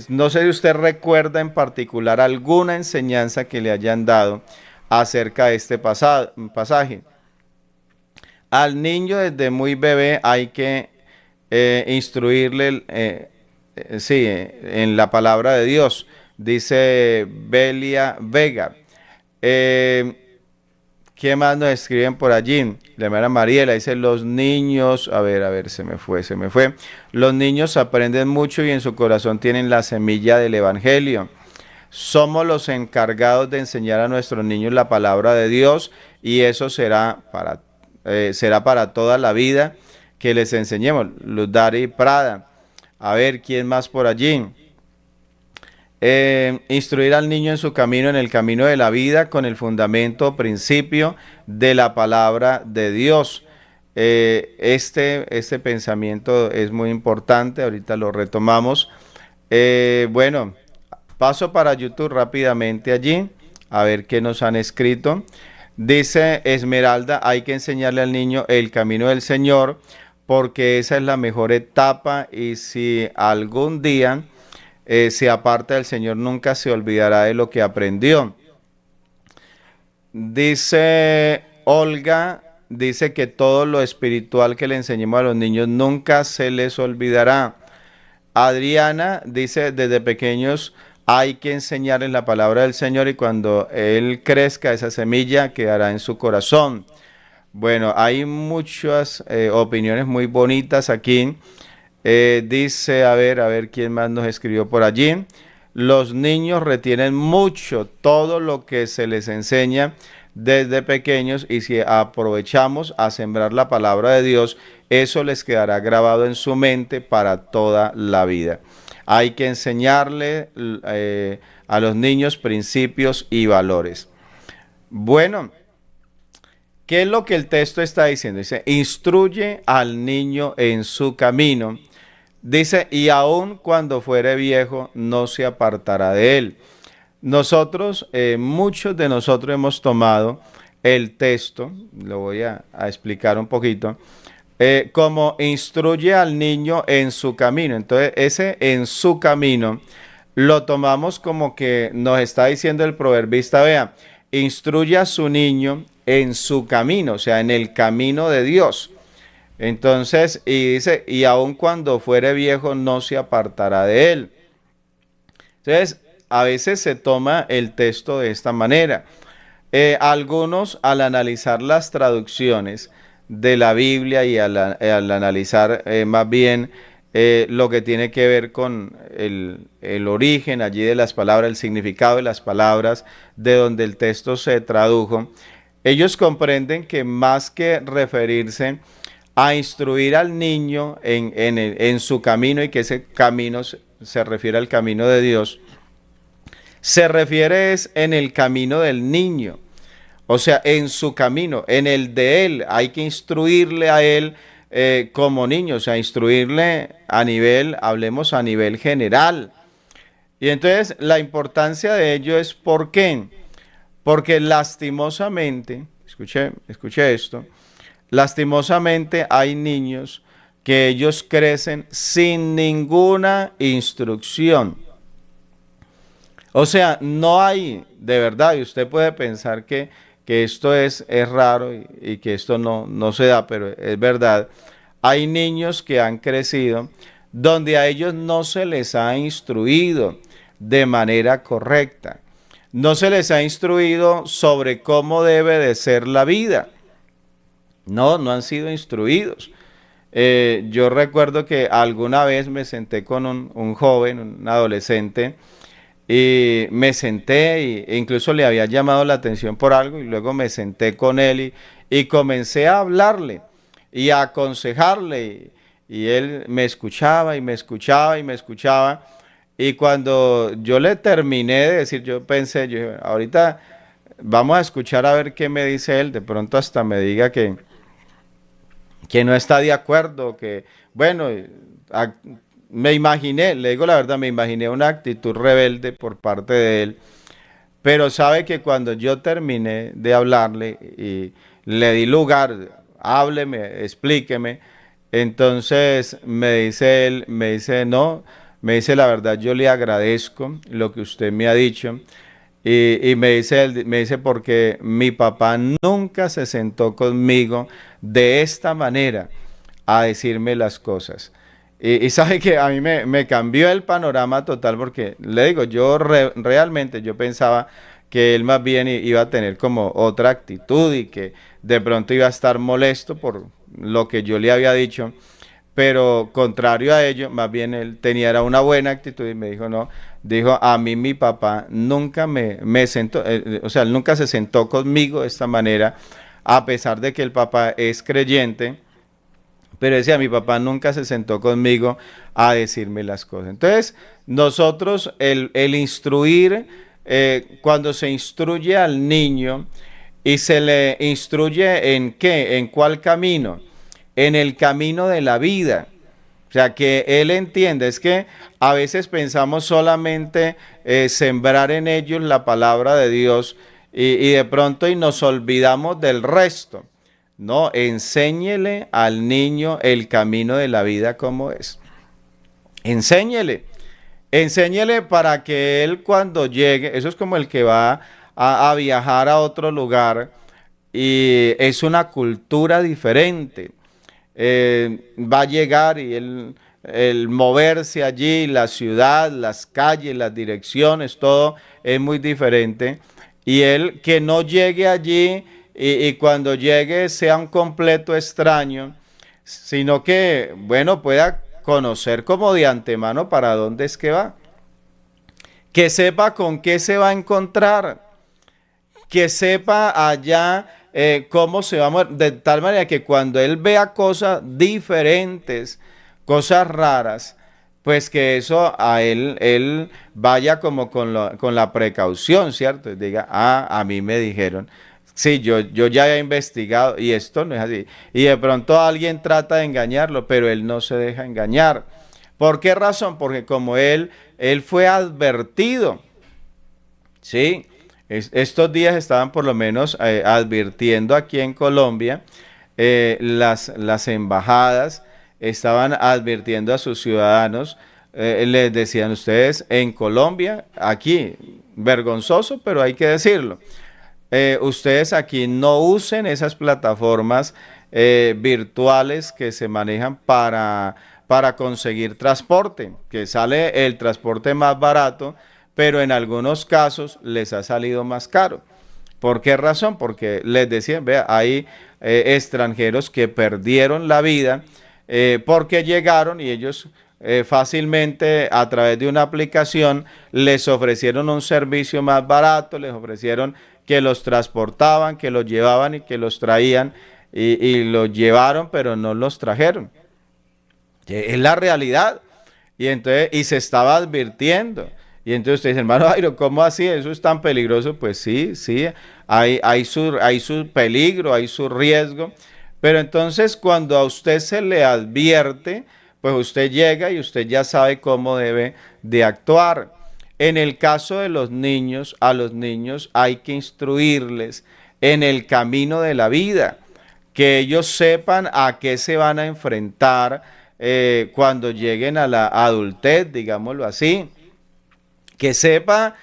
No sé si usted recuerda en particular alguna enseñanza que le hayan dado acerca de este pasaje. Al niño desde muy bebé hay que instruirle, sí, en la palabra de Dios. Dice Belia Vega. Eh, ¿Qué más nos escriben por allí? La hermana Mariela dice, los niños, a ver, se me fue. Los niños aprenden mucho y en su corazón tienen la semilla del Evangelio. Somos los encargados de enseñar a nuestros niños la palabra de Dios y eso será para toda la vida que les enseñemos. Luz Dari Prada. A ver, ¿quién más por allí? Instruir al niño en su camino, en el camino de la vida, con el fundamento, principio de la palabra de Dios. Este pensamiento es muy importante, ahorita lo retomamos. Bueno, paso para YouTube rápidamente allí, a ver qué nos han escrito. Dice Esmeralda, hay que enseñarle al niño el camino del Señor, porque esa es la mejor etapa y si algún día se aparta del Señor, nunca se olvidará de lo que aprendió. Dice Olga, dice que todo lo espiritual que le enseñemos a los niños nunca se les olvidará. Adriana dice, desde pequeños hay que enseñarles la palabra del Señor y cuando Él crezca, esa semilla quedará en su corazón. Bueno, hay muchas opiniones muy bonitas aquí. Dice, a ver quién más nos escribió por allí. Los niños retienen mucho todo lo que se les enseña desde pequeños y si aprovechamos a sembrar la palabra de Dios, eso les quedará grabado en su mente para toda la vida. Hay que enseñarle a los niños principios y valores. Bueno, ¿qué es lo que el texto está diciendo? Dice, instruye al niño en su camino. Dice, y aun cuando fuere viejo, no se apartará de él. Nosotros, muchos de nosotros hemos tomado el texto, lo voy a explicar un poquito, como instruye al niño en su camino. Entonces, ese en su camino lo tomamos como que nos está diciendo el proverbista, vea, instruye a su niño en su camino, o sea, en el camino de Dios. Entonces, y dice, y aun cuando fuere viejo, no se apartará de él. Entonces, a veces se toma el texto de esta manera. Algunos, al analizar las traducciones de la Biblia y al analizar más bien lo que tiene que ver con el origen allí de las palabras, el significado de las palabras, de donde el texto se tradujo, ellos comprenden que más que referirse a instruir al niño en su camino y que ese camino se refiere al camino de Dios, se refiere es en el camino del niño, o sea, en su camino, en el de él. Hay que instruirle a él como niño, o sea, instruirle a nivel, hablemos a nivel general. Y entonces la importancia de ello es ¿por qué? Porque lastimosamente, escuche esto, lastimosamente hay niños que ellos crecen sin ninguna instrucción. O sea, no hay, de verdad, y usted puede pensar que esto es raro y que esto no se da, pero es verdad. Hay niños que han crecido donde a ellos no se les ha instruido de manera correcta. No se les ha instruido sobre cómo debe de ser la vida. No han sido instruidos. Yo recuerdo que alguna vez me senté con un joven, un adolescente, y me senté e incluso le había llamado la atención por algo y luego me senté con él y comencé a hablarle y a aconsejarle y él me escuchaba y me escuchaba y me escuchaba y cuando yo le terminé de decir, yo pensé, yo dije, ahorita vamos a escuchar a ver qué me dice él, de pronto hasta me diga que no está de acuerdo, que bueno, a- me imaginé, le digo la verdad, me imaginé una actitud rebelde por parte de él, pero sabe que cuando yo terminé de hablarle y le di lugar, hábleme, explíqueme, entonces me dice él, me dice, no, Me dice, la verdad, yo le agradezco lo que usted me ha dicho. Y me dice, porque mi papá nunca se sentó conmigo de esta manera a decirme las cosas. Y sabe que a mí me cambió el panorama total porque le digo, realmente yo pensaba que él más bien iba a tener como otra actitud y que de pronto iba a estar molesto por lo que yo le había dicho, pero contrario a ello, más bien él tenía era una buena actitud y me dijo, no, dijo, a mí mi papá nunca me sentó, o sea, él nunca se sentó conmigo de esta manera, a pesar de que el papá es creyente, pero decía, mi papá nunca se sentó conmigo a decirme las cosas. Entonces, nosotros, el instruir, cuando se instruye al niño y se le instruye en qué, en cuál camino, en el camino de la vida. O sea, que él entiende, es que a veces pensamos solamente sembrar en ellos la palabra de Dios y de pronto y nos olvidamos del resto. No, enséñele al niño el camino de la vida como es. Enséñele, enséñele para que él cuando llegue, eso es como el que va a viajar a otro lugar y es una cultura diferente. Va a llegar y el moverse allí, la ciudad, las calles, las direcciones, todo es muy diferente. Y él que no llegue allí y cuando llegue sea un completo extraño, sino que, bueno, pueda conocer como de antemano para dónde es que va. Que sepa con qué se va a encontrar, que sepa allá cómo se va a mover, de tal manera que cuando él vea cosas diferentes, cosas raras, pues que eso a él vaya como con la precaución, ¿cierto? Diga, a mí me dijeron, sí, yo ya he investigado y esto no es así. Y de pronto alguien trata de engañarlo, pero él no se deja engañar. ¿Por qué razón? Porque como él fue advertido, ¿sí? Estos días estaban por lo menos advirtiendo aquí en Colombia, las embajadas estaban advirtiendo a sus ciudadanos, les decían ustedes en Colombia, aquí, vergonzoso, pero hay que decirlo, ustedes aquí no usen esas plataformas virtuales que se manejan para conseguir transporte, que sale el transporte más barato, pero en algunos casos les ha salido más caro. ¿Por qué razón? Porque les decía, vea, hay extranjeros que perdieron la vida porque llegaron y ellos fácilmente a través de una aplicación les ofrecieron un servicio más barato, les ofrecieron que los transportaban, que los llevaban y que los traían y los llevaron, pero no los trajeron. Es la realidad. Y entonces, y se estaba advirtiendo. Y entonces usted dice, hermano Jairo, ¿cómo así? ¿Eso es tan peligroso? Pues sí, sí, hay su peligro, hay su riesgo. Pero entonces cuando a usted se le advierte, pues usted llega y usted ya sabe cómo debe de actuar. En el caso de los niños, a los niños hay que instruirles en el camino de la vida, que ellos sepan a qué se van a enfrentar cuando lleguen a la adultez, digámoslo así, que sepa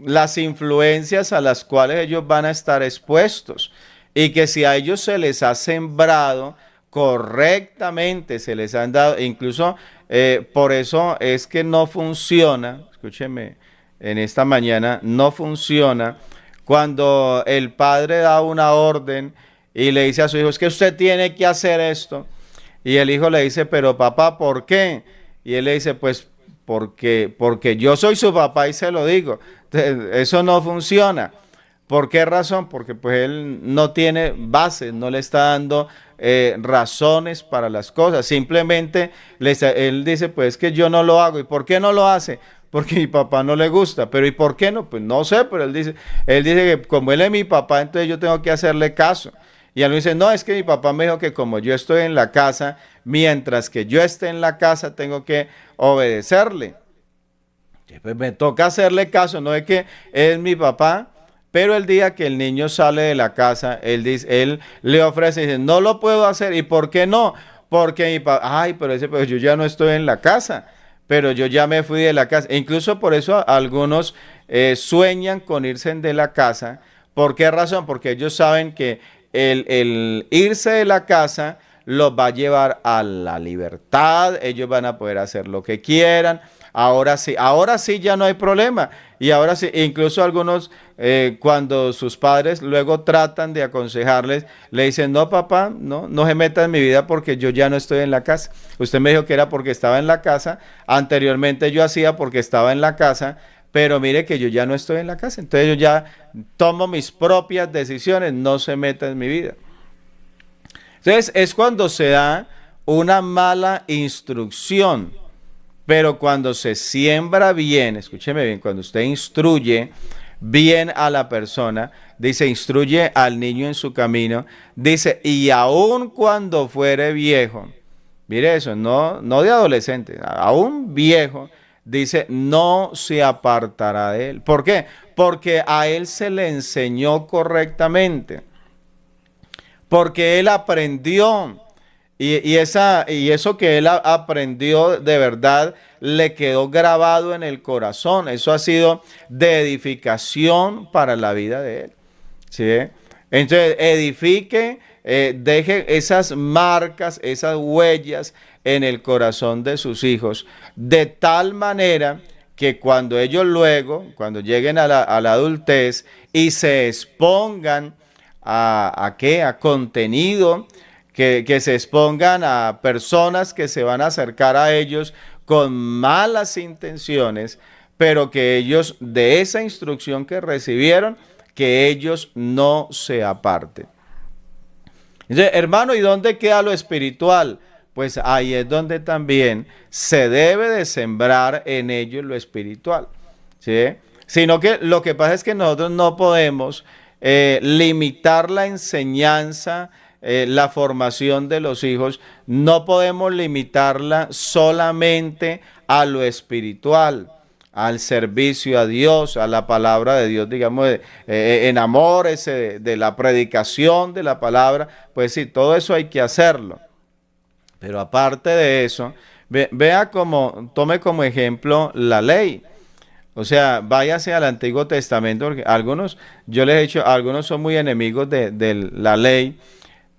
las influencias a las cuales ellos van a estar expuestos y que si a ellos se les ha sembrado correctamente, se les han dado, incluso por eso es que no funciona, escúcheme, en esta mañana no funciona cuando el padre da una orden y le dice a su hijo, es que usted tiene que hacer esto, y el hijo le dice, pero papá, ¿por qué? Y él le dice, pues porque yo soy su papá y se lo digo. Entonces, eso no funciona. ¿Por qué razón? Porque pues él no tiene bases, no le está dando razones para las cosas. Simplemente él dice, pues que yo no lo hago. ¿Y por qué no lo hace? Porque a mi papá no le gusta. ¿Pero y por qué no? Pues no sé, pero él dice que como él es mi papá, entonces yo tengo que hacerle caso. Y él dice, no, es que mi papá me dijo que como yo estoy en la casa, mientras que yo esté en la casa, tengo que obedecerle. Y pues me toca hacerle caso, no es que es mi papá, pero el día que el niño sale de la casa, él le ofrece y dice, no lo puedo hacer. ¿Y por qué no? Porque mi papá, ay, pero yo ya no estoy en la casa. pero yo ya me fui de la casa. E incluso por eso algunos sueñan con irse de la casa. ¿Por qué razón? Porque ellos saben que el irse de la casa los va a llevar a la libertad, ellos van a poder hacer lo que quieran. Ahora sí ya no hay problema. Y ahora sí, incluso algunos cuando sus padres luego tratan de aconsejarles, le dicen, no papá, no se meta en mi vida porque yo ya no estoy en la casa. Usted me dijo que era porque estaba en la casa, anteriormente yo hacía porque estaba en la casa, pero mire que yo ya no estoy en la casa, entonces yo ya tomo mis propias decisiones, no se meta en mi vida. Entonces es cuando se da una mala instrucción, pero cuando se siembra bien, escúcheme bien, cuando usted instruye bien a la persona, dice, instruye al niño en su camino, dice, y aun cuando fuere viejo, mire eso, no de adolescente, aún viejo, dice, no se apartará de él. ¿Por qué? Porque a él se le enseñó correctamente, porque él aprendió y eso que él aprendió de verdad le quedó grabado en el corazón. Eso ha sido de edificación para la vida de él. ¿Sí? Entonces, edifique, deje esas marcas, esas huellas en el corazón de sus hijos, de tal manera que cuando ellos luego, cuando lleguen a la adultez y se expongan ¿a qué? A contenido, que se expongan a personas que se van a acercar a ellos con malas intenciones, pero que ellos de esa instrucción que recibieron, que ellos no se aparten. Entonces, hermano, ¿y dónde queda lo espiritual? Pues ahí es donde también se debe de sembrar en ellos lo espiritual, ¿sí? Sino que lo que pasa es que nosotros no podemos limitar la enseñanza, la formación de los hijos, no podemos limitarla solamente a lo espiritual, al servicio a Dios, a la palabra de Dios, digamos, enamórese de la predicación de la palabra, pues sí, todo eso hay que hacerlo. Pero aparte de eso, vea como, tome como ejemplo la ley. O sea, váyase al Antiguo Testamento, porque algunos, yo les he dicho, algunos son muy enemigos de la ley,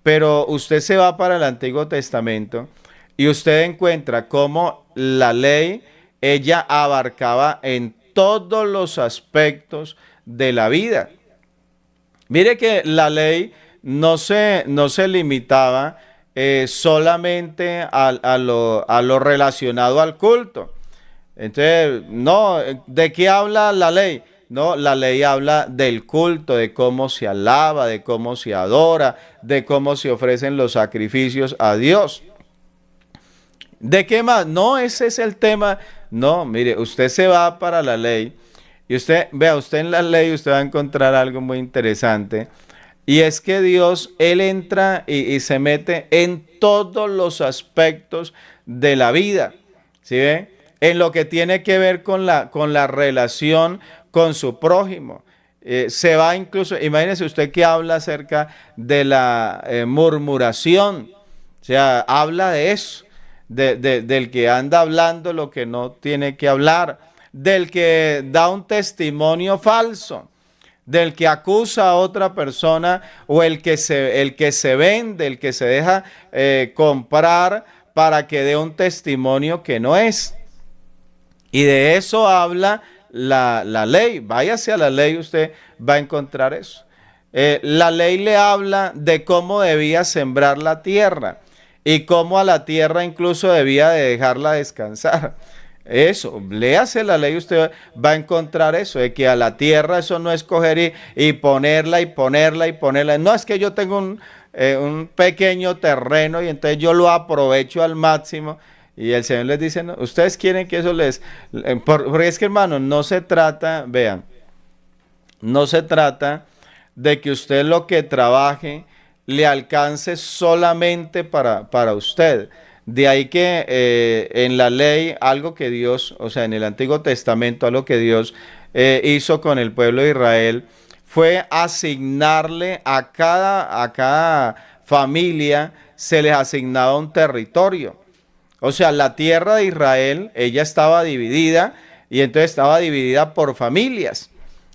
pero usted se va para el Antiguo Testamento y usted encuentra cómo la ley, ella abarcaba en todos los aspectos de la vida. Mire que la ley no se limitaba solamente a lo relacionado al culto. Entonces, no, ¿de qué habla la ley? No, la ley habla del culto, de cómo se alaba, de cómo se adora, de cómo se ofrecen los sacrificios a Dios. ¿De qué más? No, ese es el tema. No, mire, usted se va para la ley y usted, vea, usted en la ley usted va a encontrar algo muy interesante. Y es que Dios, Él entra y se mete en todos los aspectos de la vida. ¿Sí ve? En lo que tiene que ver con la relación con su prójimo. Se va incluso, imagínese usted que habla acerca de la murmuración. O sea, habla de eso, del que anda hablando lo que no tiene que hablar, del que da un testimonio falso, del que acusa a otra persona o el que se vende, el que se deja comprar para que dé un testimonio que no es. Y de eso habla la ley. Váyase a la ley, usted va a encontrar eso. La ley le habla de cómo debía sembrar la tierra y cómo a la tierra incluso debía de dejarla descansar. Eso, léase la ley, usted va a encontrar eso, de que a la tierra eso no es coger y ponerla y ponerla y ponerla. No, es que yo tengo un pequeño terreno y entonces yo lo aprovecho al máximo. Y el Señor les dice, no, ustedes quieren que eso porque es que, hermano, no se trata, vean, no se trata de que usted lo que trabaje le alcance solamente para usted. De ahí que en la ley, algo que Dios, o sea, en el Antiguo Testamento, algo que Dios hizo con el pueblo de Israel, fue asignarle a cada familia, se les asignaba un territorio. O sea, la tierra de Israel, ella estaba dividida y entonces estaba dividida por familias.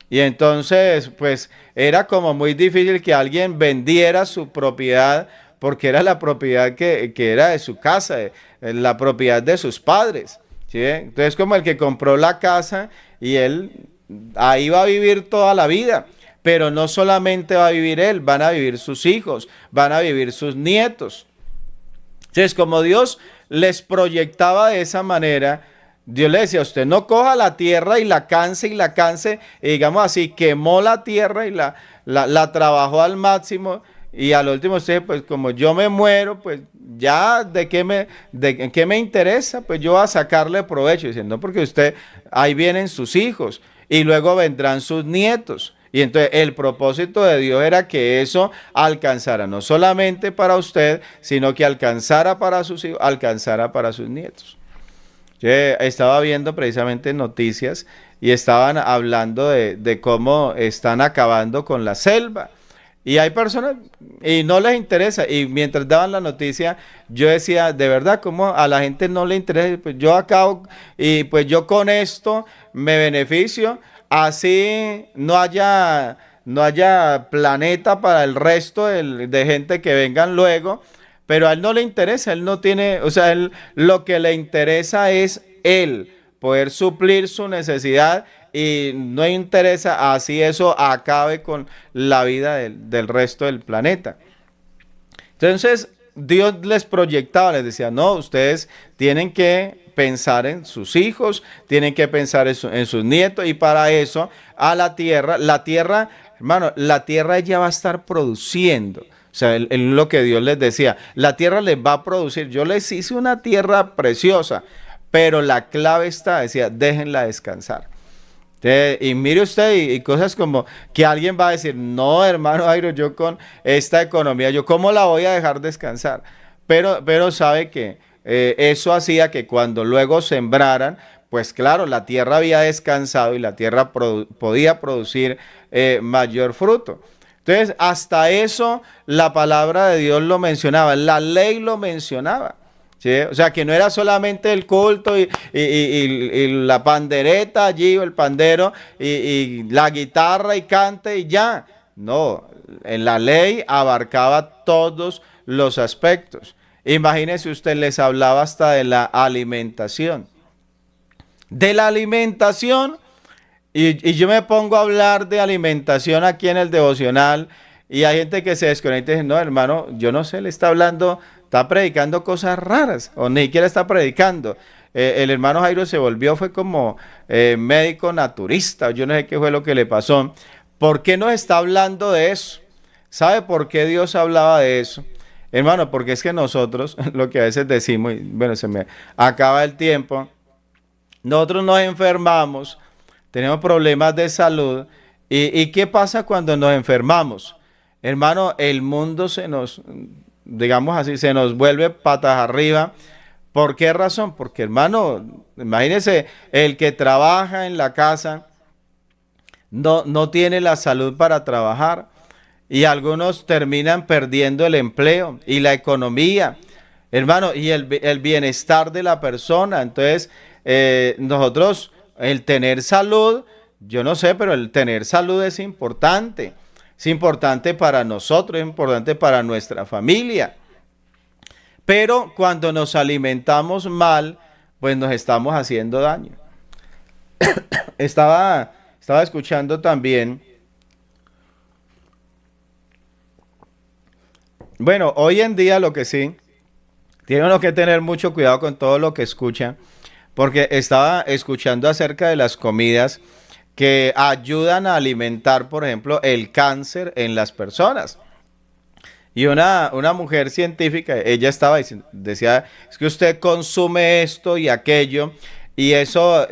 Y entonces, pues era como muy difícil que alguien vendiera su propiedad porque era la propiedad que era de su casa, la propiedad de sus padres. ¿Sí? Entonces, como el que compró la casa y él ahí va a vivir toda la vida. Pero no solamente va a vivir él, van a vivir sus hijos, van a vivir sus nietos. Entonces, como Dios les proyectaba de esa manera, Dios le decía, usted no coja la tierra y la canse, y digamos así, quemó la tierra y la trabajó al máximo, y al último usted, pues como yo me muero, pues ya de qué me interesa, pues yo voy a sacarle provecho, diciendo, no, porque usted, ahí vienen sus hijos, y luego vendrán sus nietos. Y entonces el propósito de Dios era que eso alcanzara no solamente para usted, sino que alcanzara para sus hijos, alcanzara para sus nietos. Yo estaba viendo precisamente noticias y estaban hablando de cómo están acabando con la selva. Y hay personas y no les interesa. Y mientras daban la noticia, yo decía, de verdad, ¿cómo a la gente no le interesa? Pues yo acabo y pues yo con esto me beneficio. Así no haya planeta para el resto de gente que vengan luego. Pero a él no le interesa, él no tiene, o sea, él lo que le interesa es él, poder suplir su necesidad y no interesa así eso acabe con la vida del resto del planeta. Entonces, Dios les proyectaba, les decía, no, ustedes tienen que pensar en sus hijos, tienen que pensar en sus nietos y para eso a la tierra, hermano, la tierra ya va a estar produciendo. O sea, lo que Dios les decía, la tierra les va a producir. Yo les hice una tierra preciosa, pero la clave está, decía, déjenla descansar. Y mire usted, y cosas como que alguien va a decir, no, hermano Jairo, yo con esta economía, yo cómo la voy a dejar descansar. Pero sabe que eso hacía que cuando luego sembraran, pues claro, la tierra había descansado y la tierra podía producir mayor fruto. Entonces, hasta eso la palabra de Dios lo mencionaba, la ley lo mencionaba. ¿Sí? O sea, que no era solamente el culto y la pandereta allí, o el pandero, y la guitarra y cante y ya. No, en la ley abarcaba todos los aspectos. Imagínese usted, les hablaba hasta de la alimentación. De la alimentación. Y yo me pongo a hablar de alimentación aquí en el devocional y hay gente que se desconecta y dice, no, hermano, yo no sé, le está hablando, está predicando cosas raras o ni siquiera está predicando. El hermano Jairo se volvió, fue como médico naturista, yo no sé qué fue lo que le pasó. ¿Por qué no está hablando de eso? ¿Sabe por qué Dios hablaba de eso? Hermano, porque es que nosotros, lo que a veces decimos, y bueno, se me acaba el tiempo, nosotros nos enfermamos, tenemos problemas de salud. ¿Y qué pasa cuando nos enfermamos? Hermano, el mundo se nos, digamos así, se nos vuelve patas arriba. ¿Por qué razón? Porque, hermano, imagínese, el que trabaja en la casa no tiene la salud para trabajar y algunos terminan perdiendo el empleo y la economía, hermano, y el bienestar de la persona. Entonces, nosotros... El tener salud, yo no sé, pero el tener salud es importante. Es importante para nosotros, es importante para nuestra familia. Pero cuando nos alimentamos mal, pues nos estamos haciendo daño. Estaba escuchando también. Bueno, hoy en día lo que sí, tiene uno que tener mucho cuidado con todo lo que escucha. Porque estaba escuchando acerca de las comidas que ayudan a alimentar, por ejemplo, el cáncer en las personas. Y una mujer científica, ella estaba diciendo, decía, es que usted consume esto y aquello, y eso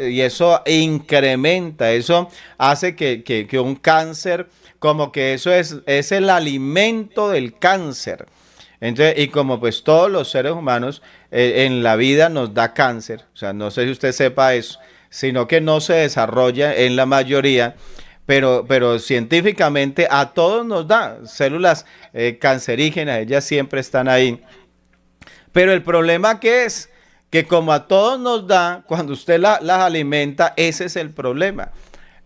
incrementa, eso hace que un cáncer, como que eso es el alimento del cáncer. Entonces, y como pues todos los seres humanos en la vida nos da cáncer, o sea, no sé si usted sepa eso, sino que no se desarrolla en la mayoría, pero científicamente a todos nos da células cancerígenas, ellas siempre están ahí. Pero el problema que es que como a todos nos da, cuando usted las alimenta, ese es el problema.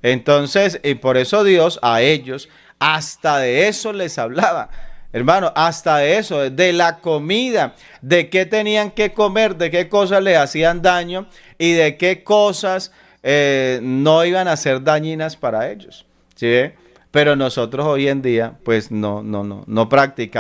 Entonces, y por eso Dios a ellos, hasta de eso les hablaba. Hermano, hasta de eso, de la comida, de qué tenían que comer, de qué cosas les hacían daño y de qué cosas no iban a ser dañinas para ellos. ¿Sí? Pero nosotros hoy en día, pues no practicamos.